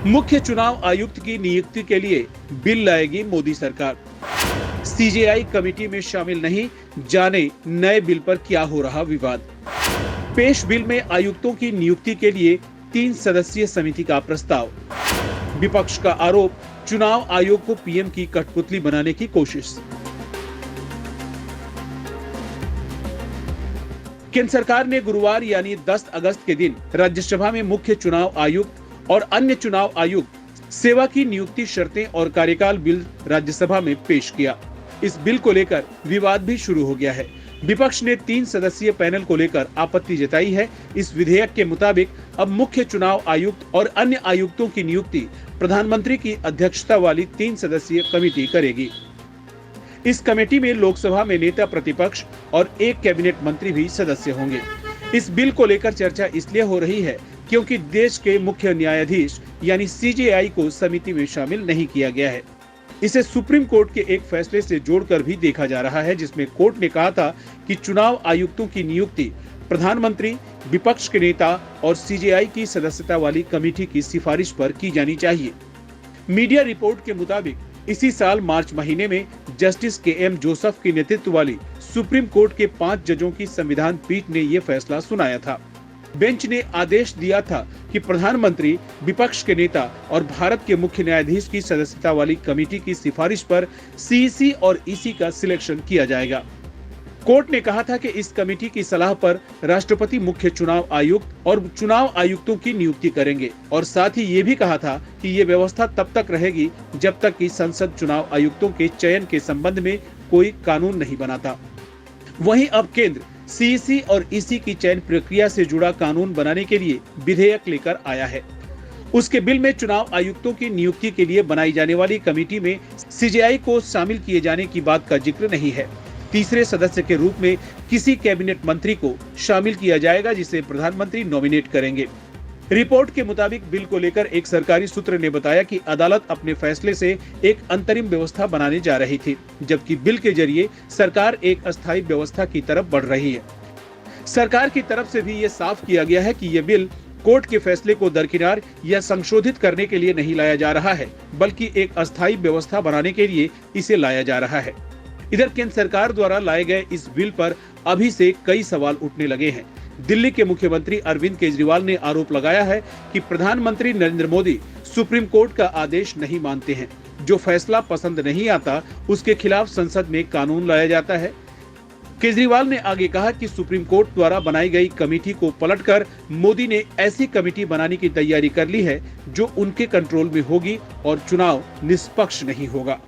मुख्य चुनाव आयुक्त की नियुक्ति के लिए बिल लाएगी मोदी सरकार। सीजेआई कमेटी में शामिल नहीं, जाने नए बिल पर क्या हो रहा विवाद। पेश बिल में आयुक्तों की नियुक्ति के लिए 3 सदस्यीय समिति का प्रस्ताव। विपक्ष का आरोप, चुनाव आयोग को पीएम की कठपुतली बनाने की कोशिश। केंद्र सरकार ने गुरुवार यानी 10 अगस्त के दिन राज्यसभा में मुख्य चुनाव आयुक्त और अन्य चुनाव आयुक्त सेवा की नियुक्ति शर्तें और कार्यकाल बिल राज्यसभा में पेश किया। इस बिल को लेकर विवाद भी शुरू हो गया है। विपक्ष ने 3 सदस्यीय पैनल को लेकर आपत्ति जताई है। इस विधेयक के मुताबिक अब मुख्य चुनाव आयुक्त और अन्य आयुक्तों की नियुक्ति प्रधानमंत्री की अध्यक्षता वाली 3 सदस्यीय कमेटी करेगी। इस कमेटी में लोकसभा में नेता प्रतिपक्ष और एक कैबिनेट मंत्री भी सदस्य होंगे। इस बिल को लेकर चर्चा इसलिए हो रही है क्योंकि देश के मुख्य न्यायाधीश यानी सीजेआई को समिति में शामिल नहीं किया गया है। इसे सुप्रीम कोर्ट के एक फैसले से जोड़कर भी देखा जा रहा है, जिसमें कोर्ट ने कहा था कि चुनाव आयुक्तों की नियुक्ति प्रधानमंत्री, विपक्ष के नेता और सीजेआई की सदस्यता वाली कमेटी की सिफारिश पर की जानी चाहिए। मीडिया रिपोर्ट के मुताबिक इसी साल मार्च महीने में जस्टिस के.एम. जोसेफ के नेतृत्व वाली सुप्रीम कोर्ट के 5 जजों की संविधान पीठ ने ये फैसला सुनाया था। बेंच ने आदेश दिया था कि प्रधानमंत्री, विपक्ष के नेता और भारत के मुख्य न्यायाधीश की सदस्यता वाली कमेटी की सिफारिश पर सीईसी और ईसी का सिलेक्शन किया जाएगा। कोर्ट ने कहा था कि इस कमेटी की सलाह पर राष्ट्रपति मुख्य चुनाव आयुक्त और चुनाव आयुक्तों की नियुक्ति करेंगे और साथ ही ये भी कहा था कि ये व्यवस्था तब तक रहेगी जब तक कि संसद चुनाव आयुक्तों के चयन के संबंध में कोई कानून नहीं बनाता। वहीं अब केंद्र सीईसी और ईसी की चयन प्रक्रिया से जुड़ा कानून बनाने के लिए विधेयक लेकर आया है। उसके बिल में चुनाव आयुक्तों की नियुक्ति के लिए बनाई जाने वाली कमेटी में सीजेआई को शामिल किए जाने की बात का जिक्र नहीं है। तीसरे सदस्य के रूप में किसी कैबिनेट मंत्री को शामिल किया जाएगा, जिसे प्रधानमंत्री नॉमिनेट करेंगे। रिपोर्ट के मुताबिक बिल को लेकर एक सरकारी सूत्र ने बताया कि अदालत अपने फैसले से एक अंतरिम व्यवस्था बनाने जा रही थी, जबकि बिल के जरिए सरकार एक अस्थायी व्यवस्था की तरफ बढ़ रही है। सरकार की तरफ से भी ये साफ किया गया है कि ये बिल कोर्ट के फैसले को दरकिनार या संशोधित करने के लिए नहीं लाया जा रहा है, बल्कि एक अस्थायी व्यवस्था बनाने के लिए इसे लाया जा रहा है। इधर केंद्र सरकार द्वारा लाए गए इस बिल पर अभी से कई सवाल उठने लगे हैं। दिल्ली के मुख्यमंत्री अरविंद केजरीवाल ने आरोप लगाया है कि प्रधानमंत्री नरेंद्र मोदी सुप्रीम कोर्ट का आदेश नहीं मानते हैं। जो फैसला पसंद नहीं आता उसके खिलाफ संसद में कानून लाया जाता है। केजरीवाल ने आगे कहा कि सुप्रीम कोर्ट द्वारा बनाई गई कमेटी को पलटकर मोदी ने ऐसी कमेटी बनाने की तैयारी कर ली है जो उनके कंट्रोल में होगी और चुनाव निष्पक्ष नहीं होगा।